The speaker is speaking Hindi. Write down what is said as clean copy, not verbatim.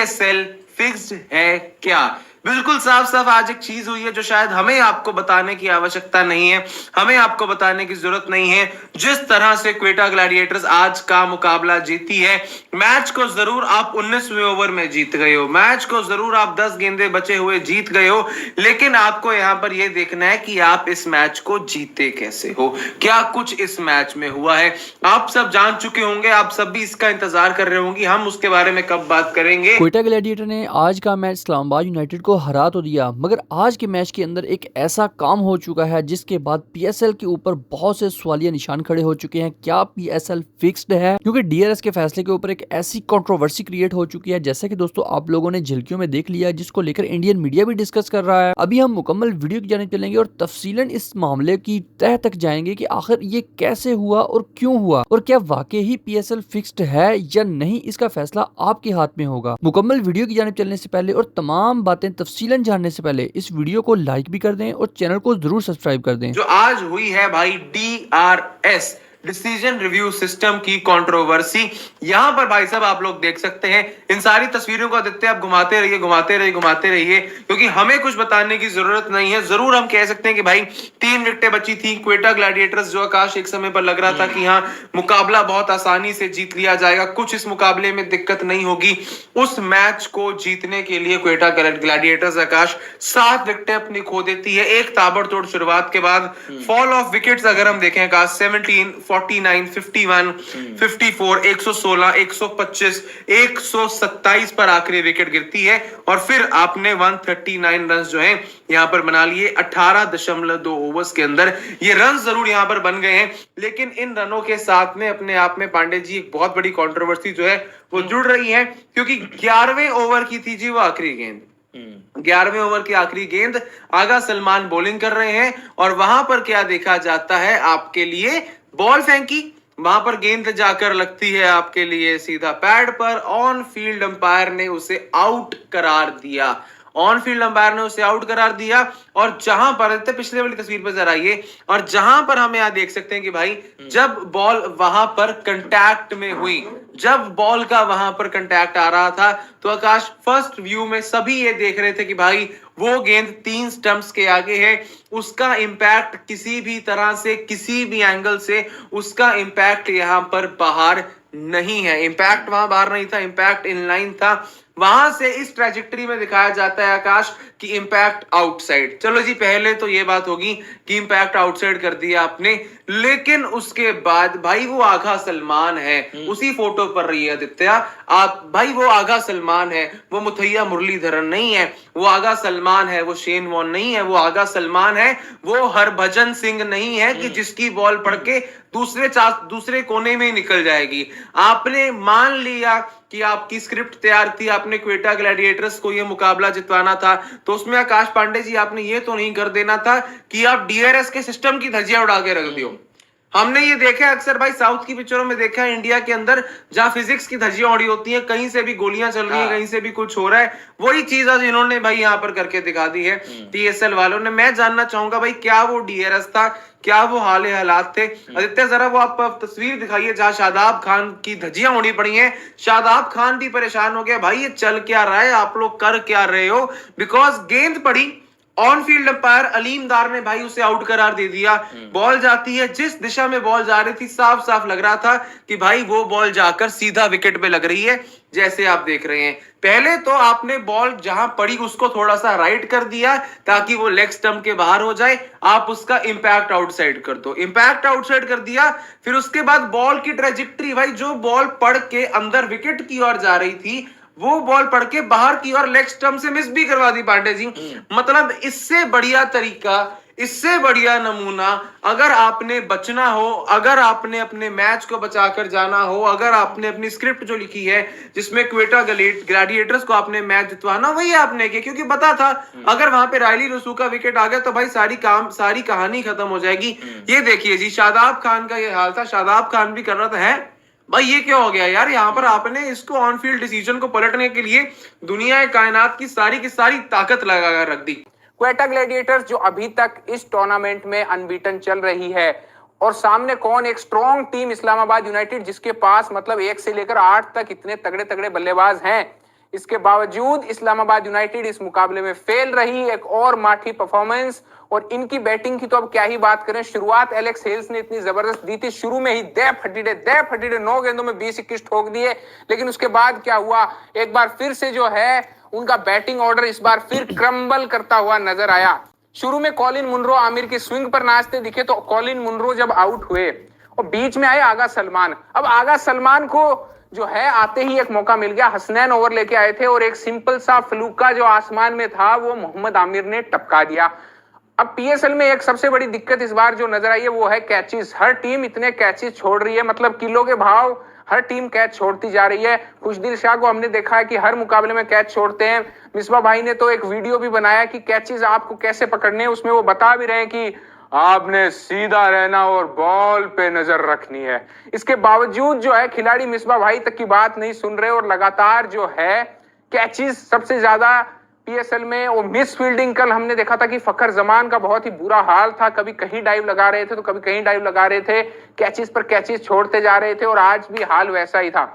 PSL फिक्स्ड है क्या? बिल्कुल साफ साफ आज एक चीज हुई है जो शायद हमें आपको बताने की आवश्यकता नहीं है, हमें आपको बताने की जरूरत नहीं है। जिस तरह से क्वेटा ग्लैडिएटर्स आज का मुकाबला जीती है, मैच को जरूर आप 19वें ओवर में जीत गए हो, मैच को जरूर आप 10 गेंदे बचे हुए जीत गए हो, लेकिन आपको यहां पर यह देखना है कि आप इस मैच को जीते कैसे हो, क्या कुछ इस मैच में हुआ है। आप सब जान चुके होंगे, आप सब भी इसका इंतजार कर रहे होंगे, हम उसके बारे में कब बात करेंगे। क्वेटा ग्लैडिएटर ने आज का मैच इस्लामाबाद यूनाइटेड को हरा तो दिया, मगर आज के मैच के अंदर एक ऐसा काम हो चुका है जिसके बाद पीएसएल के ऊपर बहुत से सवालिया निशान खड़े हो चुके हैं। क्या पीएसएल फिक्स्ड है? क्योंकि डीआरएस के फैसले के ऊपर एक ऐसी कंट्रोवर्सी क्रिएट हो चुकी है, जैसे कि दोस्तों आप लोगों ने झलकियों में देख लिया, जिसको लेकर इंडियन मीडिया भी डिस्कस कर रहा है। अभी हम मुकम्मल वीडियो की जाने चलेंगे और तफसीलन इस मामले की तह तक जाएंगे कि आखिर ये कैसे हुआ और क्यों हुआ, और क्या वाकई ही पीएसएल फिक्स्ड है या नहीं, इसका फैसला आपके हाथ में होगा। मुकम्मल वीडियो की जानिब चलने से पहले और तमाम बातें तफसीलन जानने से पहले इस वीडियो को लाइक भी कर दें और चैनल को जरूर सब्सक्राइब कर दें। जो आज हुई है भाई DRS डिसीजन रिव्यू सिस्टम की कंट्रोवर्सी, यहां पर भाई साहब आप लोग देख सकते हैं। इन सारी तस्वीरों को देखते आप घुमाते रहिए घुमाते रहिए घुमाते रहिए, क्योंकि हमें कुछ बताने की जरूरत नहीं है। जरूर हम कह सकते हैं कि भाई 3 विकेटें बची थी, क्वेटा ग्लैडिएटर्स जो आकाश एक समय पर लग रहा था कि हाँ मुकाबला बहुत आसानी से जीत लिया जाएगा, कुछ इस मुकाबले में दिक्कत नहीं होगी। उस मैच को जीतने के लिए क्वेटा ग्लैडिएटर्स आकाश 7 विकेटें अपनी खो देती है। एक ताबड़तोड़ शुरुआत के बाद फॉल ऑफ विकेट्स अगर हम देखें आकाश 17, 49, 51, 54, 116, 125, 127 पर आखिरी विकेट गिरती है और फिर आपने 139 रन जो है यहां पर बना लिए 18.2 ओवर्स के अंदर। ये रन जरूर यहां पर बन गए हैं, लेकिन इन रनों के साथ में अपने आप में पांडे जी एक बहुत बड़ी कंट्रोवर्सी जो है वो जुड़ रही है, क्योंकि 11वें ओवर की थी जी वो आखिरी गेंद। 11वें ओवर की आखिरी गेंद आगा सलमान बॉलिंग कर रहे हैं और वहां पर क्या देखा जाता है आपके लिए, बॉल फेंकी, वहां पर गेंद जाकर लगती है आपके लिए सीधा पैड पर। ऑन फील्ड अंपायर ने उसे आउट करार दिया, ऑन फील्ड अंपायर ने उसे आउट करार दिया। और जहां पर पिछले वाली तस्वीर पर जरा आइए, और जहां पर हम यहां देख सकते हैं कि भाई जब बॉल वहां पर कंटैक्ट में हुई, जब बॉल का वहां पर कंटैक्ट आ रहा था, तो आकाश फर्स्ट व्यू में सभी ये देख रहे थे कि भाई वो गेंद 3 स्टंप्स के आगे है, उसका इंपैक्ट किसी भी तरह से किसी भी एंगल से उसका इंपैक्ट यहां पर बाहर नहीं है। इंपैक्ट वहां बाहर नहीं था, इंपैक्ट इनलाइन था। वहां से इस ट्रैजेक्टरी में दिखाया जाता है आकाश कि इंपैक्ट आउटसाइड। चलो जी, पहले तो ये बात होगी कि इंपैक्ट आउटसाइड कर दिया आपने, लेकिन उसके बाद भाई वो आगा सलमान है, उसी फोटो पर रही है आदित्य आप, भाई वो आगा सलमान है, वो मुथैया मुरलीधरन नहीं है, वो आगा सलमान है, वो शेन वॉर्न नहीं है, वो आगा सलमान है, वो हरभजन सिंह नहीं है कि जिसकी बॉल पड़ के दूसरे कोने में ही निकल जाएगी। आपने मान लिया कि आपकी स्क्रिप्ट तैयार थी, आपने क्वेटा ग्लैडिएटर्स को यह मुकाबला जितवाना था, तो उसमें आकाश पांडे जी आपने ये तो नहीं कर देना था कि आप डीआरएस के सिस्टम की धज्जियां उड़ा के रख दियो। हमने ये देखा अक्सर भाई साउथ की पिक्चरों में देखा है, इंडिया के अंदर जहां फिजिक्स की धज्जियां उड़ी होती हैं, कहीं से भी गोलियां चल रही हैं, कहीं से भी कुछ हो रहा है, वही चीज आज इन्होंने भाई यहां पर करके दिखा दी है टीएसएल वालों ने। मैं जानना चाहूंगा भाई क्या वो डीआरएस था, क्या वो हाल हालात थे? आदित्य जरा वो आप तस्वीर दिखाइए जहां शादाब खान की धज्जियां उड़ी पड़ी हैं। शादाब खान भी परेशान हो गया, भाई ये चल क्या रहा है, आप लोग कर क्या रहे हो? बिकॉज गेंद पड़ी, ऑन फील्ड अंपायर अलीम दार ने भाई उसे आउट करार दे दिया। बॉल जाती है जिस दिशा में बॉल जा रही थी, साफ साफ लग रहा था कि भाई वो बॉल जाकर सीधा विकेट पे लग रही है, जैसे आप देख रहे हैं। पहले तो आपने बॉल जहां पड़ी उसको थोड़ा सा राइट कर दिया ताकि वो लेग स्टंप के बाहर हो जाए, आप उसका इंपैक्ट आउटसाइड कर दो, इंपैक्ट आउटसाइड कर दिया। फिर उसके बाद बॉल की ट्रेजेक्टरी, भाई जो बॉल पड़ के अंदर विकेट की ओर जा रही थी, वो बॉल पड़ के बाहर की ओर लेग स्टंप से मिस भी करवा दी पांडे जी। मतलब इससे बढ़िया तरीका, इससे बढ़िया नमूना अगर आपने बचना हो, अगर आपने अपने मैच को बचाकर जाना हो, अगर आपने अपनी स्क्रिप्ट जो लिखी है जिसमें क्वेटा ग्लैडिएटर्स को आपने मैच जितवाना, वही आपने किया, क्योंकि पता था अगर वहां पे रायली रसू का विकेट आ गया तो भाई सारी कहानी खत्म हो जाएगी। ये देखिए जी, शादाब खान का ये हाल था, शादाब खान भी कर रहा था है भाई ये क्या हो गया यार, यहाँ पर आपने इसको ऑन फील्ड डिसीजन को पलटने के लिए दुनिया कायनात की सारी ताकत लगा रख दी। क्वेटा ग्लैडिएटर्स जो अभी तक इस टूर्नामेंट में अनबीटन चल रही है, और सामने कौन, एक स्ट्रॉन्ग टीम इस्लामाबाद यूनाइटेड, जिसके पास मतलब 1 से लेकर 8 तक इतने तगड़े तगड़े बल्लेबाज हैं। इसके बावजूद इस्लामाबाद यूनाइटेड इस मुकाबले में फेल रही। एक और माठी परफॉर्मेंस, और इनकी बैटिंग की तो अब क्या ही बात करें। शुरुआत एलेक्स हेल्स ने इतनी जबरदस्त दी थी, शुरू में ही दे फटीडे 9 गेंदों में 20-21 ठोक दिए। लेकिन उसके बाद क्या हुआ, एक बार फिर से जो है उनका बैटिंग ऑर्डर इस बार फिर क्रम्बल करता हुआ नजर आया। शुरू में कॉलिन मुनरो आमिर की स्विंग पर नाचते दिखे, तो कॉलिन मुनरो जब आउट हुए और बीच में आए आगा सलमान। अब आगा सलमान को जो है आते ही एक मौका मिल गया, हसनैन ओवर लेके आए थे और एक सिंपल सा फ्लूका जो आसमान में था वो मोहम्मद आमिर ने टपका दिया। अब पीएसएल में एक सबसे बड़ी दिक्कत इस बार जो नजर आई है वो है कैचेस। हर टीम इतने कैचेस छोड़ रही है, मतलब किलो के भाव हर टीम कैच छोड़ती जा रही है। खुशदिल शाह को हमने देखा है कि हर मुकाबले में कैच छोड़ते हैं। मिसबा भाई ने तो एक वीडियो भी बनाया कि कैचेस आपको कैसे पकड़ने हैं, उसमें वो बता भी रहे हैं कि आपने सीधा रहना और बॉल पे नजर रखनी है। इसके बावजूद जो है खिलाड़ी मिसबा भाई तक की बात नहीं सुन रहे और लगातार जो है कैचेस सबसे ज्यादा पीएसएल में। और मिस फील्डिंग कल हमने देखा था कि फखर जमान का बहुत ही बुरा हाल था, कभी कहीं डाइव लगा रहे थे तो कभी कहीं डाइव लगा रहे थे, कैचेस पर कैचेस छोड़ते जा रहे थे और आज भी हाल वैसा ही था।